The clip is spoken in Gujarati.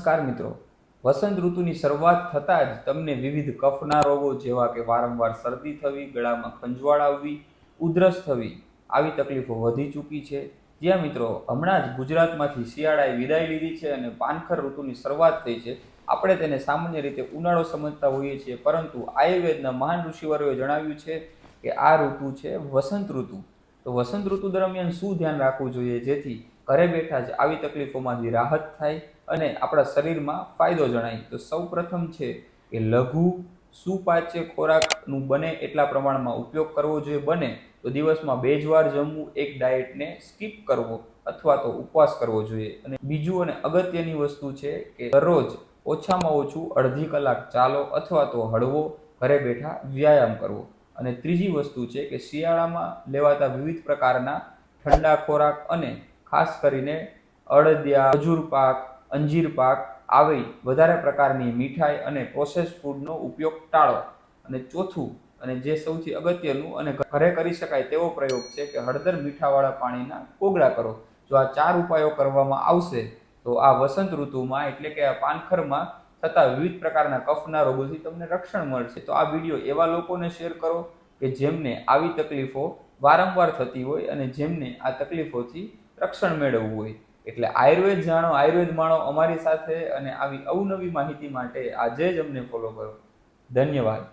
નમસ્કાર મિત્રો, વસંત ઋતુની શરૂઆત થતાં જ તમને વિવિધ કફના રોગો જેવા કે વારંવાર શરદી થવી, ગળામાં ખંજવાળ આવવી, ઉધરસ થવી આવી તકલીફો વધી ચૂકી છે. જ્યાં મિત્રો હમણાં જ ગુજરાતમાંથી શિયાળાએ વિદાય લીધી છે અને પાનખર ઋતુની શરૂઆત થઈ છે. આપણે તેને સામાન્ય રીતે ઉનાળો સમજતા હોઈએ છીએ, પરંતુ આયુર્વેદના મહાન ઋષિવરોએ જણાવ્યું છે કે આ ઋતુ છે વસંત ઋતુ. તો વસંત ઋતુ દરમિયાન શું ધ્યાન રાખવું જોઈએ જેથી ઘરે બેઠા જ આવી તકલીફોમાંથી રાહત થાય અને આપણા શરીરમાં ફાયદો જણાય? તો સૌ પ્રથમ છે કે લઘુ સુપાચ્ય ખોરાકનું બને એટલા પ્રમાણમાં ઉપયોગ કરવો જોઈએ. બને તો દિવસમાં 2 જ વાર જમવું, એક ડાયટને સ્કીપ કરવો અથવા તો ઉપવાસ કરવો જોઈએ. અને બીજું અને અગત્યની વસ્તુ છે કે દરરોજ ઓછામાં ઓછું અડધી કલાક ચાલો અથવા તો હળવો ઘરે બેઠા વ્યાયામ કરવો. અને ત્રીજી વસ્તુ છે કે શિયાળામાં લેવાતા વિવિધ પ્રકારના ઠંડા ખોરાક અને ખાસ કરીને અડદિયા, ખજૂર પાક, અંજીર પાક આવી વધારે પ્રકારની મીઠાઈ અને પ્રોસેસ ફૂડનો ઉપયોગ ટાળો. અને ચોથું અને જે સૌથી અગત્યનું અને ઘરે કરી શકાય તેવો પ્રયોગ છે કે હળદર મીઠાવાળા પાણીના કોગળા કરો. જો આ 4 ઉપાયો કરવામાં આવશે તો આ વસંત ઋતુમાં એટલે કે આ પાનખરમાં થતા વિવિધ પ્રકારના કફના રોગોથી તમને રક્ષણ મળશે. તો આ વિડીયો એવા લોકોને શેર કરો કે જેમને આવી તકલીફો વારંવાર થતી હોય અને જેમને આ તકલીફોથી રક્ષણ મેળવવું હોય. એટલે આયુર્વેદ જાણો, આયુર્વેદ માણો અમારી સાથે. અને આવી અવનવી માહિતી માટે આજે જ અમને ફોલો કરો. ધન્યવાદ.